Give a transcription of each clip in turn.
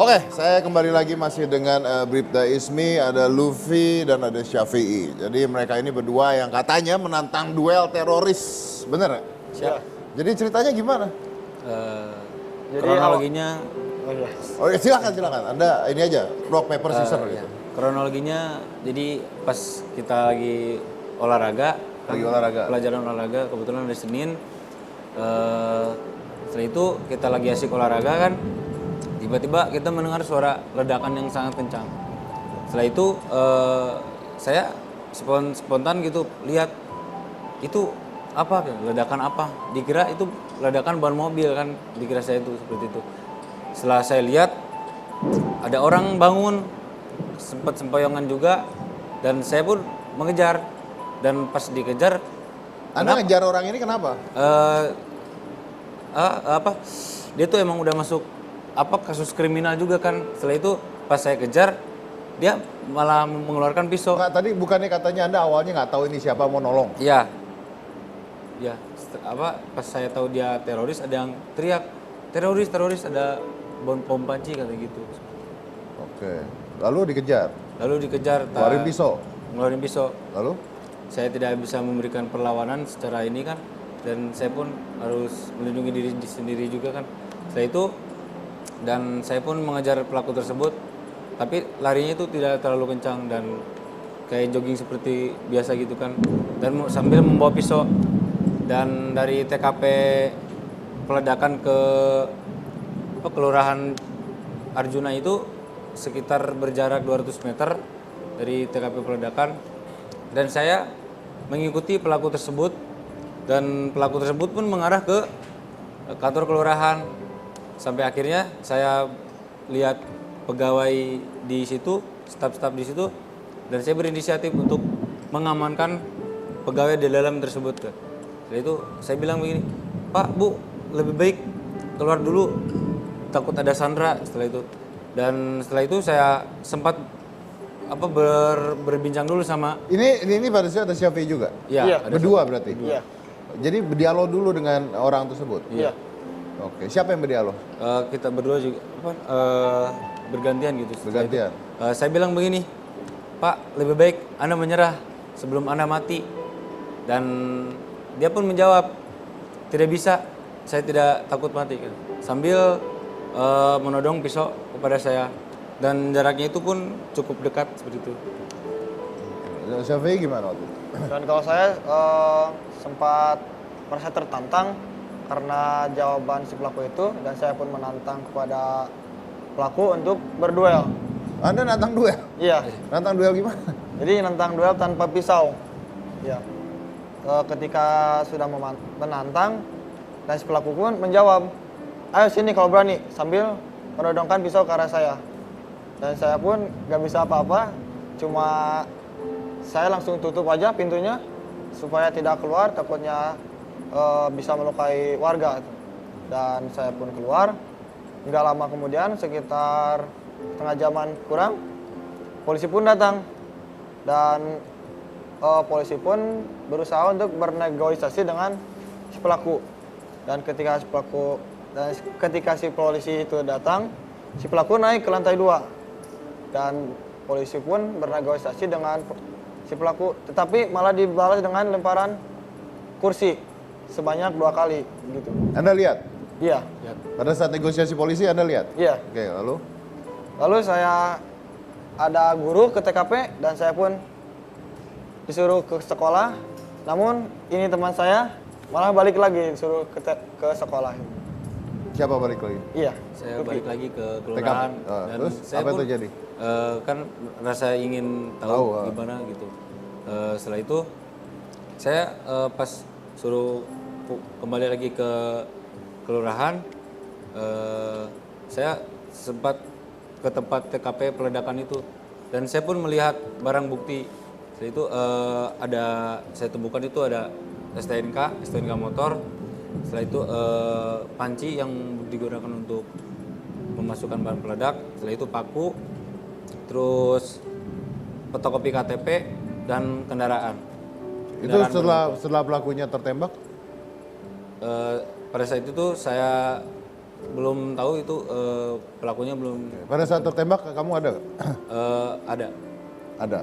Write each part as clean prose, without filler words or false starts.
Oke, saya kembali lagi masih dengan Bribda Ismi, ada Luffy dan ada Syafi'i. Jadi mereka ini berdua yang katanya menantang duel teroris, bener nggak? Siap. Jadi ceritanya gimana? Jadi Kronologinya, Oh ya, silakan. Anda ini aja, rock paper scissors gitu. kronologinya jadi pas kita lagi olahraga, Lagi olahraga. pelajaran olahraga, kebetulan hari Senin. Setelah itu kita lagi asik olahraga kan, tiba-tiba kita mendengar suara ledakan yang sangat kencang. Setelah itu saya spontan gitu lihat itu apa, ledakan apa? Dikira itu ledakan ban mobil kan, dikira saya itu seperti itu. Setelah saya lihat ada orang bangun, sempat sempoyongan juga, dan saya pun mengejar. Dan pas dikejar, Anda ngejar orang ini kenapa? dia tuh emang udah masuk kasus kriminal juga kan. Setelah itu pas saya kejar, dia malah mengeluarkan pisau. Nggak, tadi bukannya katanya Anda awalnya nggak tahu ini siapa mau nolong? Ya, pas saya tahu dia teroris, ada yang teriak teroris, ada bom panci kata gitu. Oke, lalu dikejar, Lalu dikejar, ngeluarin pisau. lalu? Saya tidak bisa memberikan perlawanan secara ini kan, dan saya pun harus melindungi diri sendiri juga kan. Setelah itu, dan saya pun mengejar pelaku tersebut, tapi larinya itu tidak terlalu kencang dan kayak jogging seperti biasa gitu kan, dan sambil membawa pisau. Dan dari TKP peledakan ke kelurahan Arjuna itu sekitar berjarak 200 meter dari TKP peledakan, dan saya mengikuti pelaku tersebut, dan pelaku tersebut pun mengarah ke kantor kelurahan. Sampai akhirnya saya lihat pegawai di situ, staf-staf di situ, dan saya berinisiatif untuk mengamankan pegawai di dalam tersebut. Setelah itu saya bilang begini, Pak, Bu, lebih baik keluar dulu, takut ada sandra. Dan setelah itu saya sempat berbincang dulu sama. Ini pada saat ada Syafi'i juga? Iya. Berdua berarti? Iya. Jadi berdialog dulu dengan orang tersebut? Iya. Oke, siapa yang berdialog? Kita berdua juga bergantian gitu. Bergantian? Saya bilang begini, Pak, lebih baik Anda menyerah sebelum Anda mati. Dan dia pun menjawab, tidak bisa, saya tidak takut mati. Sambil menodong pisau kepada saya. Dan jaraknya itu pun cukup dekat seperti itu. Syafi'i gimana waktu itu? Dan kalau saya sempat merasa tertantang karena jawaban si pelaku itu, dan saya pun menantang kepada pelaku untuk berduel. Anda nantang duel? Iya. Nantang duel gimana? Jadi nantang duel tanpa pisau. Iya. Ketika sudah menantang, dan si pelaku pun menjawab, ayo sini kalau berani, sambil menodongkan pisau ke arah saya. Dan saya pun gak bisa apa-apa, cuma saya langsung tutup aja pintunya supaya tidak keluar, takutnya bisa melukai warga. Dan saya pun keluar. Nggak lama kemudian, sekitar setengah jaman kurang, polisi pun datang. Dan polisi pun berusaha untuk bernegosiasi dengan si pelaku. Dan ketika si polisi itu datang, si pelaku naik ke lantai 2. Dan polisi pun bernegosiasi dengan si pelaku, tetapi malah dibalas dengan lemparan kursi sebanyak 2 kali gitu. Anda lihat? Iya. Pada saat negosiasi polisi Anda lihat? Iya. Oke, lalu? Lalu saya ada guru ke TKP dan saya pun disuruh ke sekolah. Namun ini teman saya malah balik lagi disuruh ke sekolah. Siapa balik lagi? Iya. Saya balik lagi ke TKP. kelurahan. Dan Terus saya apa yang pun, terjadi? kan rasa ingin tahu gimana gitu. Setelah itu saya pas suruh kembali lagi ke kelurahan, saya sempat ke tempat TKP peledakan itu, dan saya pun melihat barang bukti. Setelah itu saya temukan itu ada STNK motor. Setelah itu panci yang digunakan untuk memasukkan bahan peledak. Setelah itu paku, terus fotokopi KTP dan kendaraan. Itu setelah pelakunya tertembak? Pada saat itu saya belum tahu itu pelakunya belum Pada saat tertembak kamu ada nggak? ada. Ada.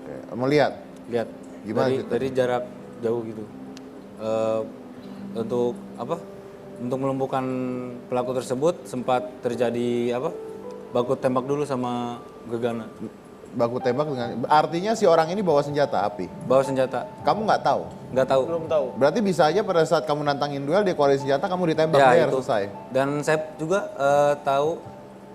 Oke. Melihat. Lihat Gimana dari, ceritanya? dari jarak jauh gitu. Untuk apa? Untuk melumpuhkan pelaku tersebut sempat terjadi apa? Baku tembak dulu sama gegana. Baku tembak dengan artinya si orang ini bawa senjata api. Bawa senjata. Kamu nggak tahu. Nggak tahu. Belum tahu. Berarti bisa aja pada saat kamu nantangin duel dia keluarin senjata kamu ditembak Ya, biar itu. selesai. Dan saya juga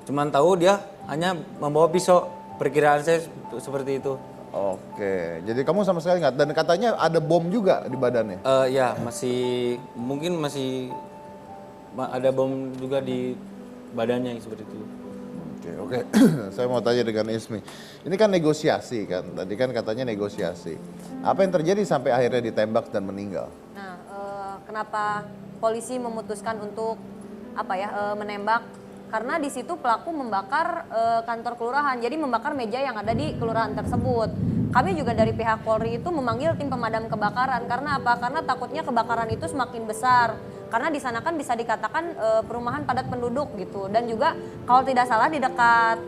cuman tahu dia hanya membawa pisau. Perkiraan saya seperti itu. Oke. Jadi kamu sama sekali nggak dan katanya ada bom juga di badannya. Ya mungkin masih ada bom juga di badannya seperti itu. Oke. Saya mau tanya dengan Ismi. Ini kan negosiasi kan. Tadi kan katanya negosiasi. Apa yang terjadi sampai akhirnya ditembak dan meninggal? Nah, kenapa polisi memutuskan untuk menembak? Karena di situ pelaku membakar kantor kelurahan, jadi membakar meja yang ada di kelurahan tersebut. Kami juga dari pihak Polri itu memanggil tim pemadam kebakaran. Karena apa? Karena takutnya kebakaran itu semakin besar. Karena di sana kan bisa dikatakan perumahan padat penduduk gitu. Dan juga kalau tidak salah di dekat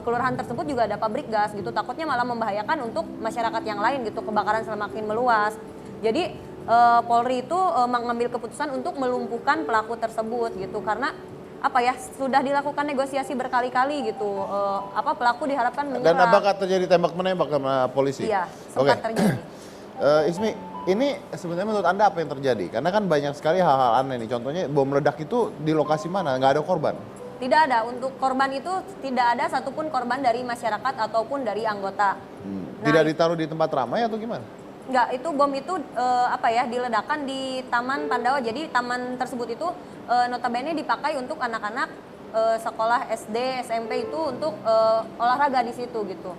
kelurahan tersebut juga ada pabrik gas gitu. Takutnya malah membahayakan untuk masyarakat yang lain gitu. Kebakaran semakin meluas. Jadi Polri itu mengambil keputusan untuk melumpuhkan pelaku tersebut gitu. Karena sudah dilakukan negosiasi berkali-kali gitu. Pelaku diharapkan menyerah. Dan apakah terjadi tembak menembak sama polisi? Iya, sempat terjadi. Ismi, ini sebenarnya menurut Anda apa yang terjadi? Karena kan banyak sekali hal-hal aneh nih. Contohnya bom meledak itu di lokasi mana? Nggak ada korban? Tidak ada, untuk korban itu tidak ada satupun korban dari masyarakat ataupun dari anggota. Tidak ditaruh di tempat ramai atau gimana? Enggak, itu bom itu diledakkan di Taman Pandawa. Jadi taman tersebut itu notabene dipakai untuk anak-anak sekolah SD, SMP itu untuk olahraga di situ gitu.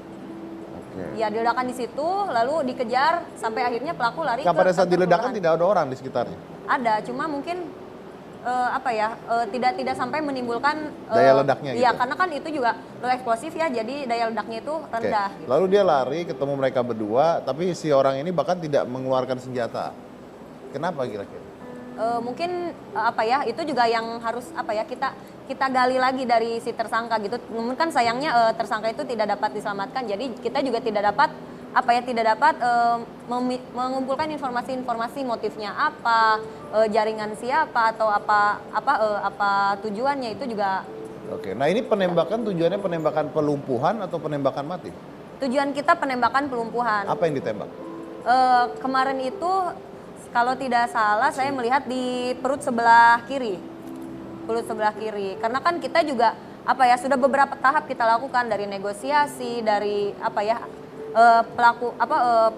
Oke. Ya, diledakkan di situ, lalu dikejar sampai akhirnya pelaku lari Nah, ke pada saat kantor diledakkan kelurahan. tidak ada orang di sekitarnya? Ada, cuma mungkin tidak sampai menimbulkan Daya ledaknya Iya, gitu? karena kan itu juga low eksplosif ya, jadi daya ledaknya itu Oke. rendah. Gitu. Lalu dia lari ketemu mereka berdua, tapi si orang ini bahkan tidak mengeluarkan senjata. Kenapa kira-kira? Mungkin itu juga yang harus kita gali lagi dari si tersangka gitu. Namun kan sayangnya tersangka itu tidak dapat diselamatkan, jadi kita juga tidak dapat mengumpulkan informasi-informasi motifnya apa, jaringan siapa atau apa tujuannya itu juga. Oke, nah ini penembakan tujuannya penembakan pelumpuhan atau penembakan mati? Tujuan kita penembakan pelumpuhan. Apa yang ditembak? Kemarin itu kalau tidak salah saya melihat di perut sebelah kiri. Karena kan kita juga sudah beberapa tahap kita lakukan dari negosiasi, dari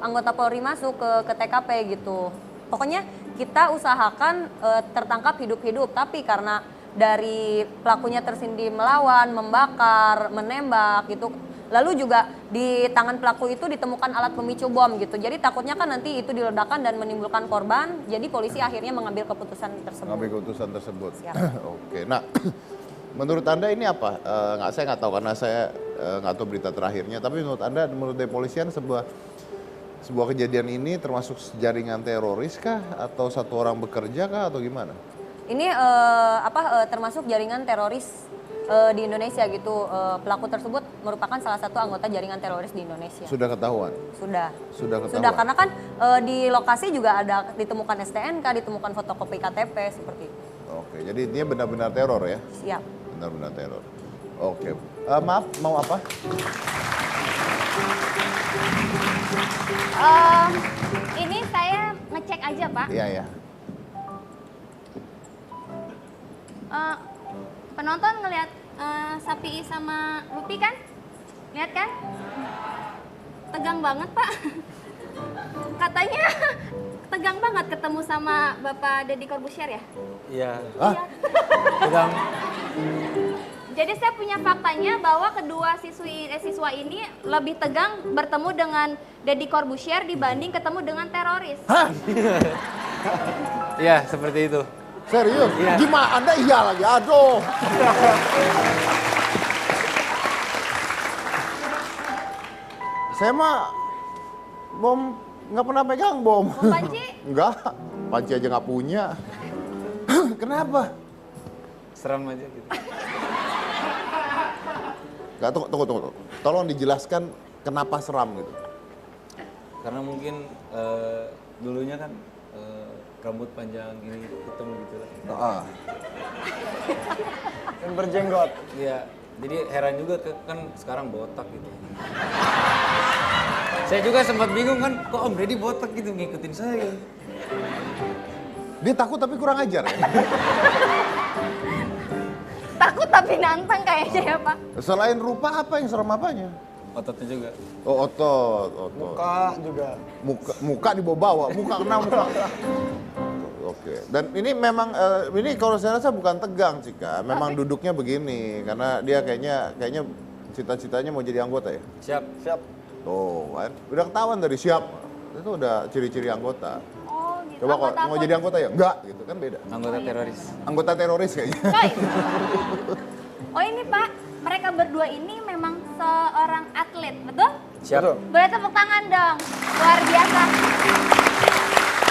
anggota Polri masuk ke TKP gitu. Pokoknya kita usahakan tertangkap hidup-hidup, tapi karena dari pelakunya tersindih melawan, membakar, menembak gitu. Lalu juga di tangan pelaku itu ditemukan alat pemicu bom gitu. Jadi takutnya kan nanti itu diledakkan dan menimbulkan korban. Jadi polisi akhirnya mengambil keputusan tersebut. Mengambil keputusan tersebut. Siap. Oke, nah menurut Anda ini apa? Saya nggak tahu karena saya nggak tahu berita terakhirnya. Tapi menurut Anda, menurut kepolisian sebuah kejadian ini termasuk jaringan teroris kah? Atau satu orang bekerja kah? Atau gimana? Ini termasuk jaringan teroris di Indonesia gitu. Pelaku tersebut merupakan salah satu anggota jaringan teroris di Indonesia. Sudah ketahuan? Sudah Sudah ketahuan? Sudah, karena kan di lokasi juga ada ditemukan STNK, ditemukan fotokopi KTP seperti itu. Oke, jadi intinya benar-benar teror ya? Siap. Benar-benar teror. Oke, maaf, mau apa? Ini saya ngecek aja, Pak. Iya, ya. Penonton ngelihat Sapi sama Lupi kan? Lihat kan? Tegang banget, Pak. Katanya tegang banget ketemu sama Bapak Deddy Corbuzier ya? Iya. Hah? Tegang. Jadi saya punya faktanya bahwa kedua siswa ini lebih tegang bertemu dengan Deddy Corbuzier dibanding ketemu dengan teroris. Hah? Iya, seperti itu. Serius? Iya. Gimana? Anda iya lagi? Aduh. Saya mah bom nggak pernah pegang bom. Bom panci? Enggak, panci aja nggak punya. Kenapa? seram aja gitu. Nggak, tunggu. Tolong dijelaskan kenapa seram gitu. Karena mungkin dulunya kan rambut panjang ini hitam gitu lah. Ah. Dan berjenggot. Iya, jadi heran juga kan sekarang botak gitu. Saya juga sempat bingung kan, kok Om Deddy botak gitu ngikutin saya. Dia takut tapi kurang ajar ya. Takut tapi nantang kayaknya ya Pak. Selain rupa apa yang serem apanya? Ototnya juga. Oh, otot. Muka juga. Muka dibawa-bawa, muka kena muka. Oke. Dan ini memang ini kalau saya rasa bukan tegang Cika, memang duduknya begini karena dia kayaknya cita-citanya mau jadi anggota ya. Siap. Tuh, kan. Udah ketahuan dari siap. Itu udah ciri-ciri anggota. Oh gitu. Coba kok Anggota mau apa? jadi anggota ya? Enggak, gitu kan beda. Anggota teroris. Anggota teroris kayaknya. Coy. Oh ini Pak, mereka berdua ini memang seorang atlet, betul? Siap. Betul. Boleh tepuk tangan dong, luar biasa.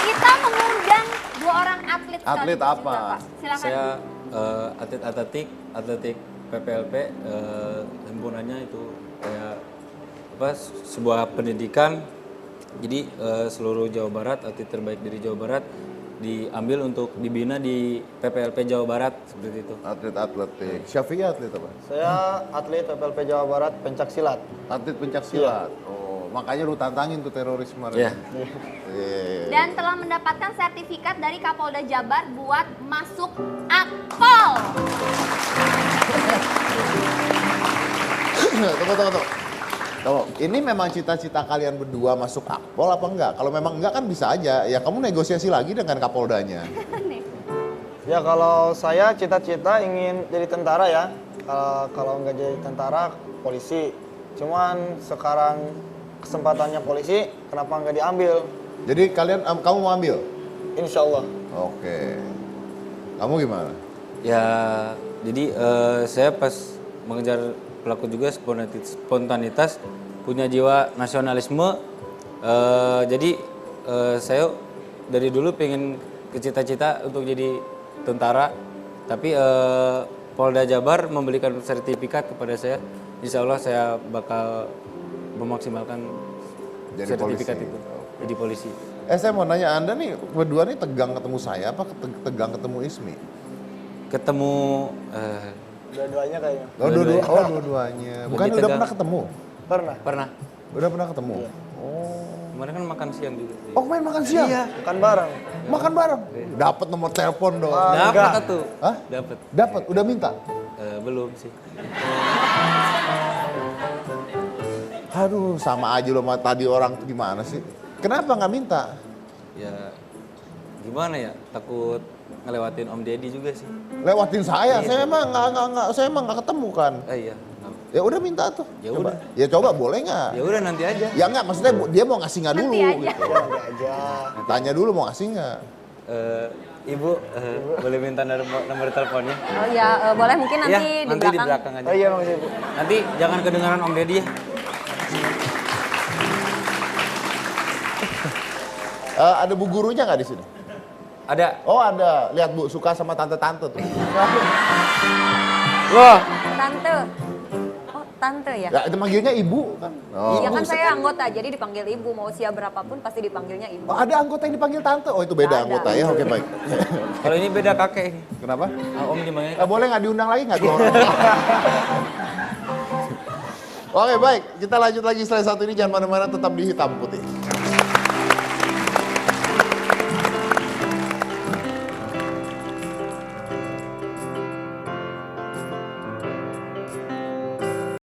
Kita mengundang dua orang atlet Atlet sekaligus apa? juga, Pak. Silakan. Saya atlet PPLP, himpunannya itu kayak sebuah pendidikan. Jadi seluruh Jawa Barat, atlet terbaik dari Jawa Barat diambil untuk dibina di PPLP Jawa Barat seperti itu. Atlet atletik. Syafi'i atlet apa? Saya atlet PPLP Jawa Barat pencak silat. Atlet pencak silat. Oh, makanya lu tantangin tuh teroris kemarin. Iya. Iya. Dan telah mendapatkan sertifikat dari Kapolda Jabar buat masuk Akpol. Tunggu. Ini memang cita-cita kalian berdua masuk Akpol apa enggak? Kalau memang enggak kan bisa aja. Ya kamu negosiasi lagi dengan Kapoldanya. Ya kalau saya cita-cita ingin jadi tentara ya. Kalau nggak jadi tentara, polisi. Cuman sekarang kesempatannya polisi, kenapa nggak diambil? Jadi kamu mau ambil? Insya Allah. Oke. Kamu gimana? Ya, jadi saya pas mengejar pelaku juga spontanitas, punya jiwa nasionalisme. Jadi saya dari dulu pengen cita-cita untuk jadi tentara, tapi Polda Jabar memberikan sertifikat kepada saya. Insya Allah saya bakal memaksimalkan Jadi sertifikat polisi. itu, jadi polisi. Saya mau nanya Anda nih, berdua nih tegang ketemu saya apa tegang ketemu Ismi? Ketemu Dua-duanya kayaknya. Dua-duanya. Bukan Lebih udah tegang. pernah ketemu? pernah Udah pernah ketemu? Iya. Oh. kemarin kan makan siang juga. Oh, main makan siang? Iya. Kan bareng. Makan bareng? Dapat nomor telepon dong. Dapat tuh. Hah? Dapat. Dapat, udah minta? Belum sih. Aduh, sama aja lo sama tadi orang tuh gimana sih? Kenapa nggak minta? Ya gimana ya? Takut ngelewatin Om Deddy juga sih. Lewatin saya emang nggak ketemu kan? Iya. Ya udah minta tuh. Ya Coba. udah. Ya coba boleh nggak? Ya udah nanti aja. Ya nggak, maksudnya dia mau ngasih nggak dulu Nanti aja. gitu. Nanti aja. Tanya dulu mau ngasih nggak? Ibu boleh minta nomor teleponnya? Oh ya, boleh mungkin nanti, Iya, nanti di belakang aja. Oh iya makasih Bu. Nanti jangan kedengaran Om Deddy ya. Ada bu gurunya nggak di sini? Ada. Oh ada, lihat Bu suka sama tante-tante tuh. Loh, Tante. Oh, tante ya? Ya, itu manggilnya ibu kan? Oh. Iya kan saya anggota, jadi dipanggil ibu. Mau usia berapapun pasti dipanggilnya ibu. Oh, ada anggota yang dipanggil tante? Oh itu beda Ada. anggota ya, oke baik. kalau ini beda kakek ini. Kenapa? Om dimanggil. Boleh nggak diundang lagi nggak tuh orang? Oke baik, kita lanjut lagi setelah satu ini, jangan mana-mana, tetap di Hitam Putih.